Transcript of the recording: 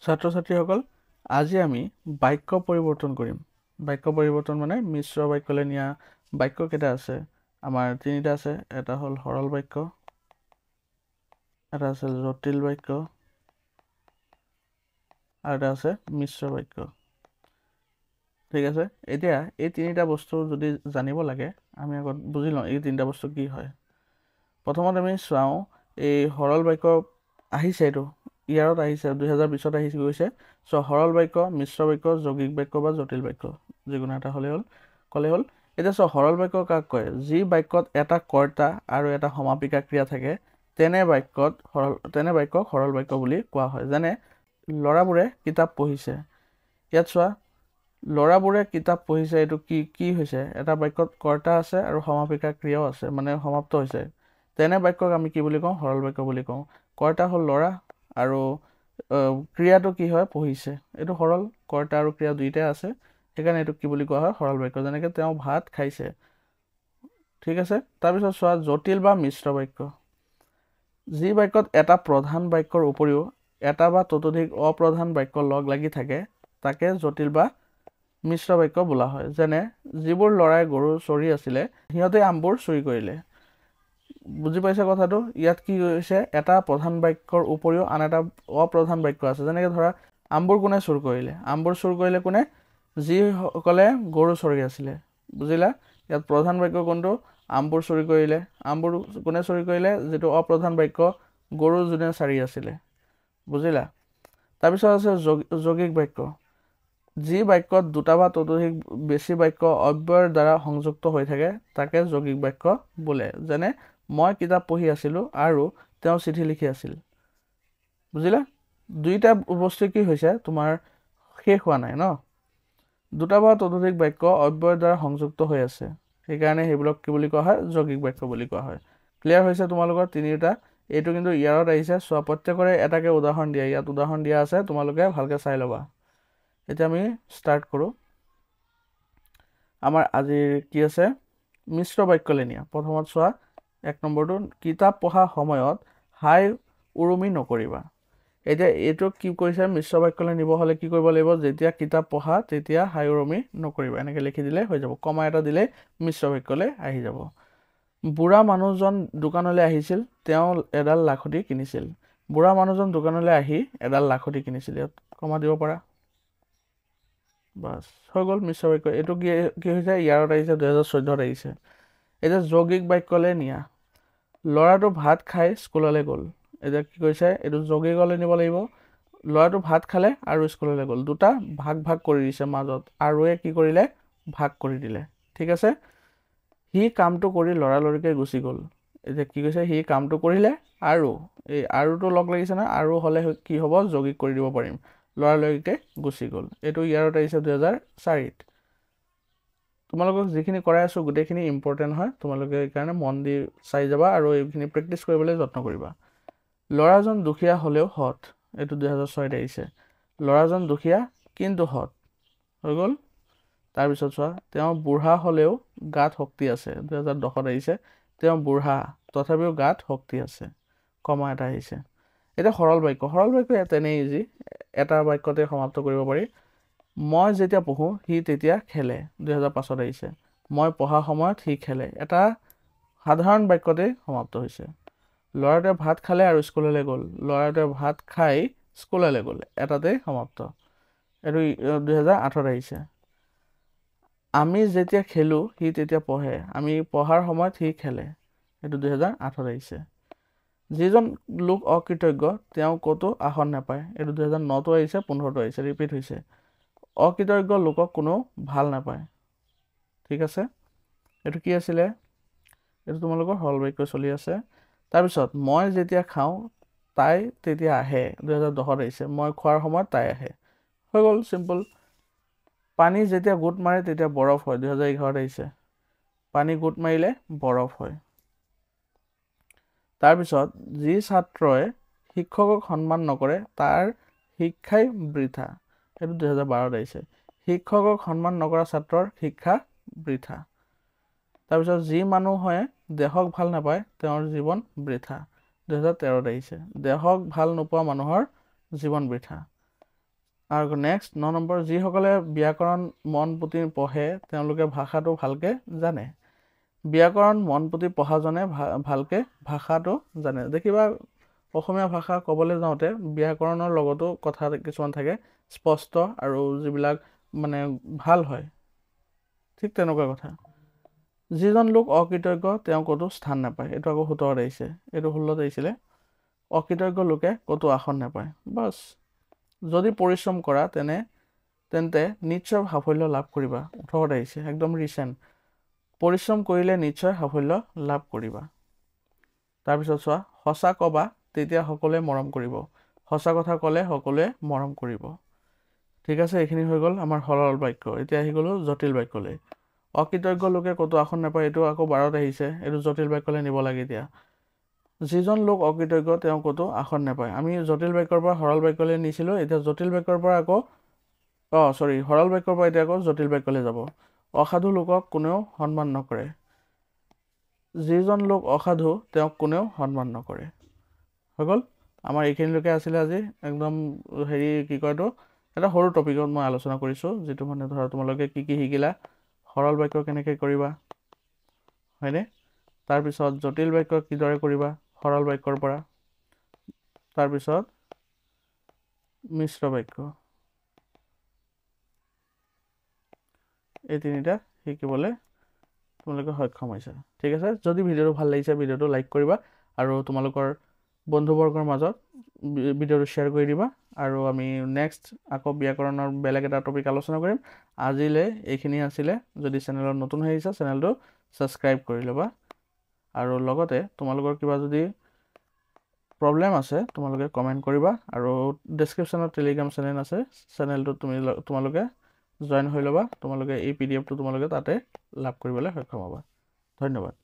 ছাত্ৰ ছাত্ৰীসকল আজি আমি বাক্য পৰিৱৰ্তন কৰিম বাক্য পৰিৱৰ্তন মানে মিশ্ৰ বাক্যলৈ নিয়া বাক্য কেইটা আছে আমাৰ তিনিটা আছে এটা হ'ল সৰল বাক্য এটা আছে জটিল বাক্য আৰু এটা আছে মিশ্ৰ বাক্য ঠিক আছে এতিয়া এই তিনিটা বস্তু যদি জানিব লাগে আমি আগত বুজি লওঁ এই তিনিটা বস্তু কি হয় প্ৰথমত আমি চাওঁ এই সৰল বাক্য আহিছে এইটো ইয়াৰত আহিছে 2020ত আহিছে গৈছে সো সৰল বাক্য মিশ্ৰ বাক্য যৌগিক বাক্য বা জটিল বাক্য যিকোনো এটা হ'লে হ'ল এতিয়া সো সৰল বাক্য কাক কয় যি বাক্যত এটা কৰ্তা আৰু এটা সমাপিকা ক্ৰিয়া থাকে তেনে বাক্যক সৰল বাক্য বুলি কোৱা হয় যেনে ল'ৰাবোৰে কিতাপ পঢ়িছে ইয়াত চোৱা ল'ৰাবোৰে কিতাপ পঢ়িছে এইটো কি হৈছে এটা বাক্যত কৰ্তা আছে আৰু সমাপিকা ক্ৰিয়াও আছে মানে সমাপ্ত হৈছে তেনে বাক্যক আমি কি বুলি কওঁ সৰল বাক্য বুলি কওঁ কৰ্তা হ'ল ল'ৰা আৰু ক্ৰিয়াটো কি হয় পঢ়িছে এইটো সৰল কৰ্তা আৰু ক্ৰিয়া দুইটাই আছে সেইকাৰণে এইটো কি বুলি কোৱা হয় সৰল বাক্য যেনেকৈ তেওঁ ভাত খাইছে ঠিক আছে তাৰপিছত চোৱা জটিল বা মিশ্ৰ বাক্য যি বাক্যত এটা প্ৰধান বাক্যৰ উপৰিও এটা বা ততোধিক অপ্ৰধান বাক্য লগ লাগি থাকে তাকে জটিল বা মিশ্ৰ বাক্য বোলা হয় যেনে যিবোৰ ল'ৰাই গৰু চৰি আছিলে সিহঁতে আমবোৰ চুৰি কৰিলে বুজি পাইছে কথাটো ইয়াত কি হৈছে এটা প্ৰধান বাক্যৰ উপৰিও আন এটা অপ্ৰধান বাক্য আছে যেনেকৈ ধৰা আমবোৰ কোনে চুৰ কৰিলে কোনে যিসকলে গৰু চৰি আছিলে বুজিলা ইয়াত প্ৰধান বাক্য কোনটো আমবোৰ চুৰি কৰিলে আমবোৰ কোনে চুৰি কৰিলে যেটো অপ্ৰধান বাক্য গৰু যোনে চৰি আছিলে বুজিলা তাৰপিছত আছে যৌগিক বাক্য যি বাক্যত দুটা বা ততোধিক বেছি বাক্য অব্যয়ৰ দ্বাৰা সংযুক্ত হৈ থাকে তাকে যৌগিক বাক্য বোলে যেনে মই কিতাপ পঢ়ি আছিলো আৰু তেওঁ চিঠি লিখি আছিল বুজিলা দুইটা বস্তু কি হৈছে তোমাৰ শেষ হোৱা নাই ন দুটা বা ততোধিক বাক্য অব্যয়ৰ দ্বাৰা সংযুক্ত হৈ আছে সেইকাৰণে সেইবিলাক কি বুলি কোৱা হয় যৌগিক বাক্য বুলি কোৱা হয় ক্লিয়াৰ হৈছে তোমালোকৰ তিনিটা এইটো কিন্তু ইয়াৰত আহিছে চোৱা প্ৰত্যেকৰে এটাকে উদাহৰণ দিয়া ইয়াত উদাহৰণ দিয়া আছে তোমালোকে ভালকৈ চাই ল'বা এতিয়া আমি ষ্টাৰ্ট কৰোঁ আমাৰ আজিৰ কি আছে মিশ্ৰ বাক্যলৈ নিয়া প্ৰথমত চোৱা এক নম্বৰটো কিতাপ পঢ়া সময়ত হাই উৰুমি নকৰিবা এতিয়া এইটো কি কৰিছে মিশ্ৰ বাক্যলৈ নিব হ'লে কি কৰিব লাগিব যেতিয়া কিতাপ পঢ়া তেতিয়া হাই উৰুমি নকৰিবা এনেকৈ লিখি দিলে হৈ যাব কমা এটা দিলে মিশ্ৰ বাক্যলৈ আহি যাব বুঢ়া মানুহজন দোকানলৈ আহিছিল তেওঁ এডাল লাখুটি কিনিছিল বুঢ়া মানুহজন দোকানলৈ আহি এডাল লাখুটি কিনিছিল ইয়াত কমা দিব পাৰা বাস হৈ গ'ল মিশ্ৰ বাক্য এইটো কি হৈছে ইয়াৰত আহিছে 2014ত আহিছে এতিয়া যৌগিক বাক্যলৈ নিয়া ল'ৰাটো ভাত খাই স্কুললৈ গ'ল এতিয়া কি কৈছে এইটো যৌগিকলৈ নিব লাগিব ল'ৰাটো ভাত খালে আৰু স্কুললৈ গ'ল দুটা ভাগ কৰি দিছে মাজত আৰুৱে কি কৰিলে ভাগ কৰি দিলে ঠিক আছে সি কামটো কৰি লৰালৰিকে গুচি গ'ল এতিয়া কি কৈছে সি কামটো কৰিলে আৰু এই আৰুটো লগ লাগিছে না আৰু হ'লে কি হ'ব যৌগিক কৰি দিব পাৰিম লৰালৰিকে গুচি গ'ল এইটো ইয়াৰত আহিছে 2004ত তোমালোকক যিখিনি কৰাই আছো গোটেইখিনি ইম্পৰ্টেণ্ট হয় তোমালোকে এইকাৰণে মন দি চাই যাবা আৰু এইখিনি প্ৰেক্টিচ কৰিবলৈ যত্ন কৰিবা ল'ৰাজন দুখীয়া হ'লেও সৎ এইটো 2006ত আহিছে ল'ৰাজন দুখীয়া কিন্তু সৎ হৈ গ'ল তাৰপিছত চোৱা তেওঁ বুঢ়া হ'লেও গাত শক্তি আছে 2010ত আহিছে তেওঁ বুঢ়া তথাপিও গাত শক্তি আছে কমা এটা আহিছে এটা সৰল বাক্য তেনেই ইজি এটা বাক্যতে সমাপ্ত কৰিব পাৰি মই যেতিয়া পঢ়ো সি তেতিয়া খেলে 2005ত আহিছে মই পঢ়া সময়ত সি খেলে এটা সাধাৰণ বাক্যতে সমাপ্ত হৈছে ল'ৰাটোৱে ভাত খালে আৰু স্কুললৈ গ'ল ল'ৰাটোৱে ভাত খাই স্কুললৈ গ'ল এটাতে সমাপ্ত এইটো 2008ত আহিছে আমি যেতিয়া খেলো সি তেতিয়া পঢ়ে আমি পঢ়াৰ সময়ত সি খেলে এইটো 2008ত আহিছে যিজন লোক অকৃতজ্ঞ তেওঁ ক'তো আসন নাপায় এইটো 2009ত আহিছে 15ত আহিছে ৰিপিট হৈছে অকৃতজ্ঞ লোকক কোনো ভাল নাপায় ঠিক আছে এইটো কি আছিলে এইটো তোমালোকৰ সৰল বাক্য চলি আছে তাৰপিছত মই যেতিয়া খাওঁ তাই তেতিয়া আহে 2010ত আহিছে মই খোৱাৰ সময়ত তাই আহে হৈ গ'ল চিম্পল পানী যেতিয়া গোট মাৰে তেতিয়া বৰফ হয় 2011ত আহিছে পানী গোট মাৰিলে বৰফ হয় তাৰপিছত যি ছাত্ৰই শিক্ষকক সন্মান নকৰে তাৰ শিক্ষাই বৃথা এইটো 2012ত আহিছে শিক্ষকক সন্মান নকৰা ছাত্ৰৰ শিক্ষা বৃথা তাৰপিছত যি মানুহে দেশক ভাল নাপায় তেওঁৰ জীৱন বৃথা 2013ত আহিছে দেশক ভাল নোপোৱা মানুহৰ জীৱন বৃথা আৰু নেক্সট 9 নম্বৰ, যিসকলে ব্যাকৰণ মন পুতি পঢ়ে তেওঁলোকে ভাষাটো ভালকে জানে। ব্যাকৰণ মন পুতি পঢ়াজনে ভালকে ভাষাটো জানে। দেখিবা অসমীয়া ভাষা ক'বলৈ যাওঁতে ব্যাকৰণৰ লগতো কথা কিছুমান থাকে স্পষ্ট আৰু যিবিলাক মানে ভাল হয়, ঠিক তেনেকুৱা কথা। যিজন লোক অকৃতজ্ঞ তেওঁ ক'তো স্থান নাপায়। এইটো আকৌ 17 আহিছে, এইটো 16 আহিছিলে। অকৃতজ্ঞ লোকে ক'তো আসন নাপায়। বাছ, যদি পৰিশ্ৰম কৰা তেন্তে নিশ্চয় সাফল্য লাভ কৰিবা। 18 আহিছে, একদম ৰিচেণ্ট। পৰিশ্ৰম কৰিলে নিশ্চয় সাফল্য লাভ কৰিবা। তাৰপিছত চোৱা, সঁচা ক'বা তেতিয়া সকলোৱে মৰম কৰিব। সঁচা কথা ক'লে সকলোৱে মৰম কৰিব। ঠিক আছে, এইখিনি হৈ গ'ল আমাৰ সৰল বাক্য। এতিয়া আহি গ'লো জটিল বাক্যলৈ। অকৃতজ্ঞ লোকে ক'তো আসন নাপায়, এইটো আকৌ 12 আহিছে, এইটো জটিল বাক্যলৈ নিব লাগে। এতিয়া যিজন লোক অকৃতজ্ঞ তেওঁ ক'তো আসন নাপায়। আমি জটিল বাক্যৰ পৰা সৰল বাক্যলৈ নিছিলোঁ, এতিয়া জটিল বাক্যৰ পৰা আকৌ সৰল বাক্যৰ পৰা এতিয়া আকৌ জটিল বাক্যলৈ যাব। অসাধু লোকক কোনেও সন্মান নকৰে। যিজন লোক অসাধু তেওঁক কোনেও সন্মান নকৰে। হৈ গ'ল। আমাৰ এইখিনিলৈকে আছিলে আজি। একদম কি কয় এইটো, এটা সৰু টপিকত মই আলোচনা কৰিছোঁ, যিটো মানে ধৰা তোমালোকে কি শিকিলা, সৰল বাক্য কেনেকৈ কৰিবা, হয়নে? তাৰপিছত জটিল বাক্য কিদৰে কৰিবা সৰল বাক্যৰ পৰা, তাৰপিছত মিশ্ৰ বাক্য। এই তিনিটা শিকিবলৈ তোমালোকে সক্ষম হৈছা। ঠিক আছে, যদি ভিডিঅ'টো ভাল লাগিছে ভিডিঅ'টো লাইক কৰিবা আৰু তোমালোকৰ বন্ধুবৰ্গৰ মাজত ভিডিঅ'টো শ্বেয়াৰ কৰি দিবা। আৰু আমি নেক্সট আকৌ ব্যাকৰণৰ বেলেগ এটা টপিক আলোচনা কৰিম। আজিলৈ এইখিনি আছিলে। যদি চেনেলত নতুন হৈ আহিছা চেনেলটো ছাবস্ক্ৰাইব কৰি ল'বা। আৰু লগতে তোমালোকৰ কিবা যদি প্ৰব্লেম আছে তোমালোকে কমেণ্ট কৰিবা। আৰু ডেছক্ৰিপশ্যনত টেলিগ্ৰাম চেনেল আছে, চেনেলটোত তোমালোকে জইন হৈ ল'বা। তোমালোকে এই PDF টো তোমালোকে তাতে লাভ কৰিবলৈ সক্ষম হ'বা। ধন্যবাদ।